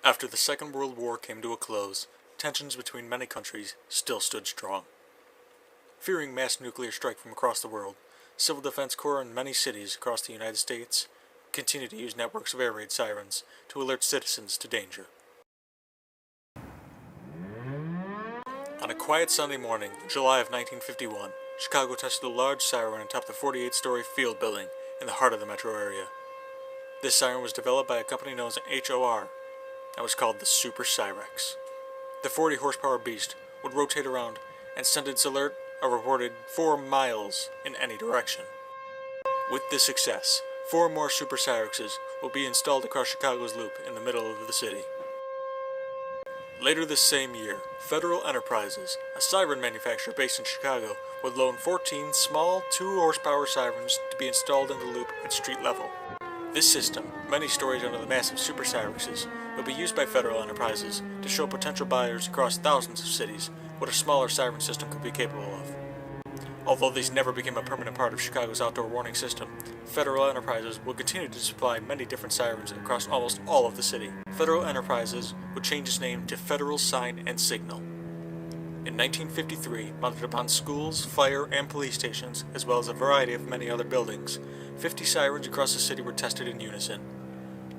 After the Second World War came to a close, tensions between many countries still stood strong. Fearing mass nuclear strike from across the world, Civil Defense Corps in many cities across the United States continue to use networks of air raid sirens to alert citizens to danger. On a quiet Sunday morning in July of 1951, Chicago tested a large siren atop the 48-story field building in the heart of the metro area. This siren was developed by a company known as HOR and was called the Super Cyrex. The 40-horsepower beast would rotate around and send its alert a reported 4 miles in any direction. With this success, 4 more Super Cyrexes will be installed across Chicago's loop in the middle of the city. Later this same year, Federal Enterprises, a siren manufacturer based in Chicago, would loan 14 small 2-horsepower sirens to be installed in the loop at street level. This system, many stories under the massive Super Cyrexes, would be used by Federal Enterprises to show potential buyers across thousands of cities what a smaller siren system could be capable of. Although these never became a permanent part of Chicago's outdoor warning system, Federal Enterprises would continue to supply many different sirens across almost all of the city. Federal Enterprises would change its name to Federal Sign and Signal. In 1953, mounted upon schools, fire, and police stations, as well as a variety of many other buildings, 50 sirens across the city were tested in unison.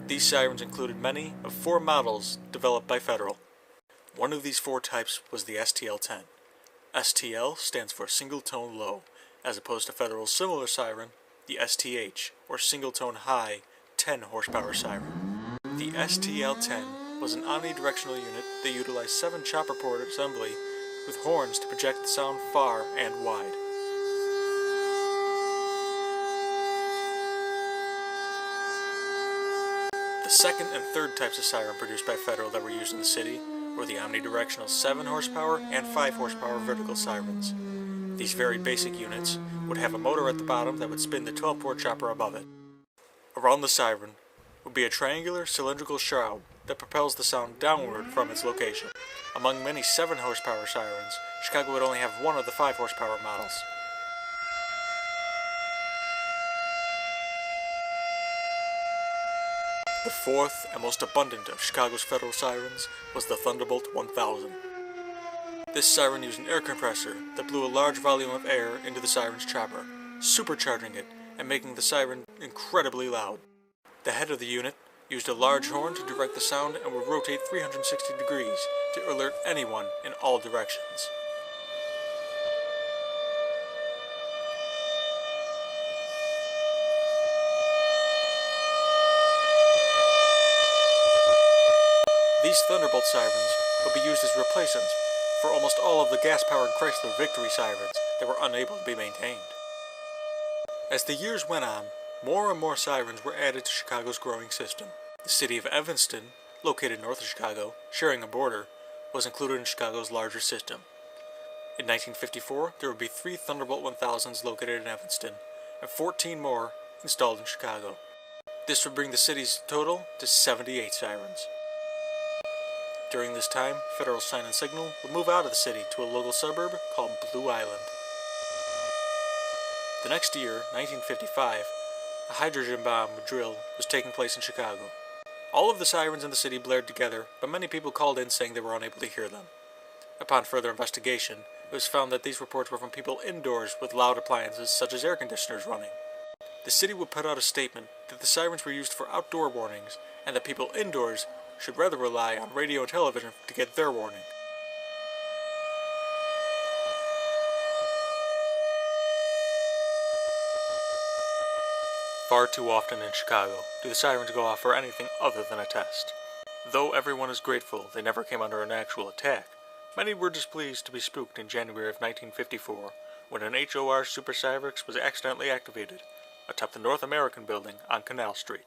These sirens included many of 4 models developed by Federal. One of these 4 types was the STL-10. STL stands for Single Tone Low, as opposed to Federal's similar siren, the STH, or Single Tone High, 10-horsepower siren. The STL-10 was an omnidirectional unit that utilized 7 chopper port assembly with horns to project the sound far and wide. The second and third types of siren produced by Federal that were used in the city were the omnidirectional 7-horsepower and 5-horsepower vertical sirens. These very basic units would have a motor at the bottom that would spin the 12-port chopper above it. Around the siren would be a triangular cylindrical shroud that propels the sound downward from its location. Among many 7-horsepower sirens, Chicago would only have one of the 5-horsepower models. The fourth and most abundant of Chicago's Federal sirens was the Thunderbolt 1000. This siren used an air compressor that blew a large volume of air into the siren's chopper, supercharging it and making the siren incredibly loud. The head of the unit used a large horn to direct the sound and would rotate 360 degrees to alert anyone in all directions. These Thunderbolt sirens would be used as replacements for almost all of the gas-powered Chrysler Victory sirens that were unable to be maintained. As the years went on, more and more sirens were added to Chicago's growing system. The city of Evanston, located north of Chicago, sharing a border, was included in Chicago's larger system. In 1954, there would be 3 Thunderbolt 1000s located in Evanston, and 14 more installed in Chicago. This would bring the city's total to 78 sirens. During this time, Federal Sign and Signal would move out of the city to a local suburb called Blue Island. The next year, 1955, a hydrogen bomb drill was taking place in Chicago. All of the sirens in the city blared together, but many people called in saying they were unable to hear them. Upon further investigation, it was found that these reports were from people indoors with loud appliances such as air conditioners running. The city would put out a statement that the sirens were used for outdoor warnings and that people indoors should rather rely on radio and television to get their warning. Far too often in Chicago do the sirens go off for anything other than a test. Though everyone is grateful they never came under an actual attack, many were displeased to be spooked in January of 1954 when an HOR Super Cyrex was accidentally activated atop the North American building on Canal Street.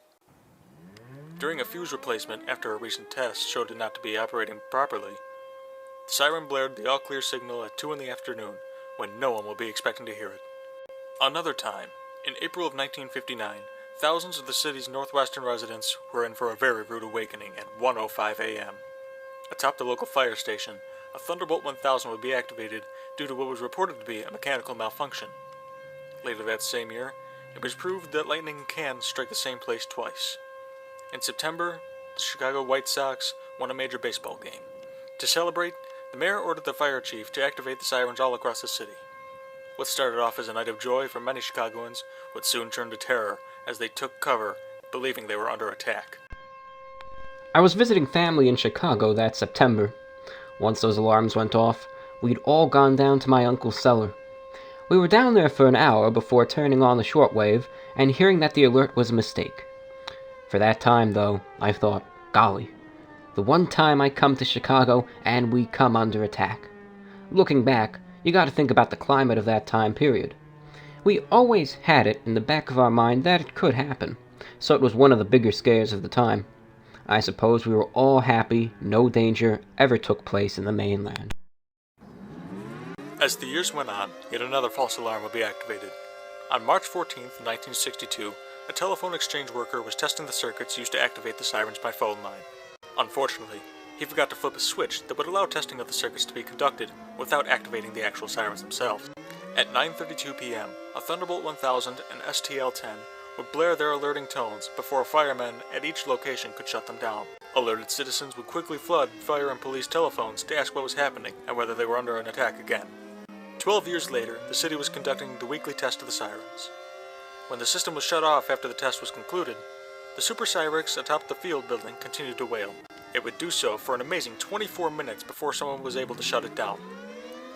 During a fuse replacement after a recent test showed it not to be operating properly, the siren blared the all-clear signal at 2 in the afternoon when no one will be expecting to hear it. Another time, in April of 1959, thousands of the city's northwestern residents were in for a very rude awakening at 1:05 a.m. Atop the local fire station, a Thunderbolt 1000 would be activated due to what was reported to be a mechanical malfunction. Later that same year, it was proved that lightning can strike the same place twice. In September, the Chicago White Sox won a major baseball game. To celebrate, the mayor ordered the fire chief to activate the sirens all across the city. What started off as a night of joy for many Chicagoans would soon turn to terror as they took cover, believing they were under attack. I was visiting family in Chicago that September. Once those alarms went off, we'd all gone down to my uncle's cellar. We were down there for an hour before turning on the shortwave and hearing that the alert was a mistake. For that time, though, I thought, golly, the one time I come to Chicago and we come under attack. Looking back, you gotta think about the climate of that time period. We always had it in the back of our mind that it could happen, so it was one of the bigger scares of the time. I suppose we were all happy no danger ever took place in the mainland. As the years went on, yet another false alarm would be activated. On March 14, 1962, a telephone exchange worker was testing the circuits used to activate the sirens by phone line. Unfortunately, he forgot to flip a switch that would allow testing of the circuits to be conducted without activating the actual sirens themselves. At 9:32 p.m., a Thunderbolt 1000 and STL-10 would blare their alerting tones before firemen at each location could shut them down. Alerted citizens would quickly flood fire and police telephones to ask what was happening and whether they were under an attack again. 12 years later, the city was conducting the weekly test of the sirens. When the system was shut off after the test was concluded, the super sirens atop the field building continued to wail. It would do so for an amazing 24 minutes before someone was able to shut it down.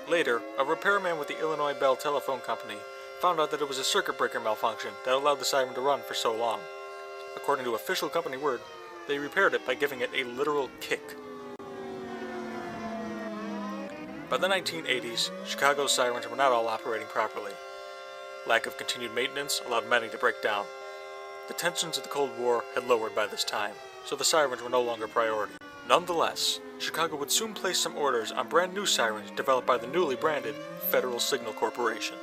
Later, a repairman with the Illinois Bell Telephone Company found out that it was a circuit breaker malfunction that allowed the siren to run for so long. According to official company word, they repaired it by giving it a literal kick. By the 1980s, Chicago's sirens were not all operating properly. Lack of continued maintenance allowed many to break down. The tensions of the Cold War had lowered by this time, so the sirens were no longer a priority. Nonetheless, Chicago would soon place some orders on brand new sirens developed by the newly branded Federal Signal Corporation.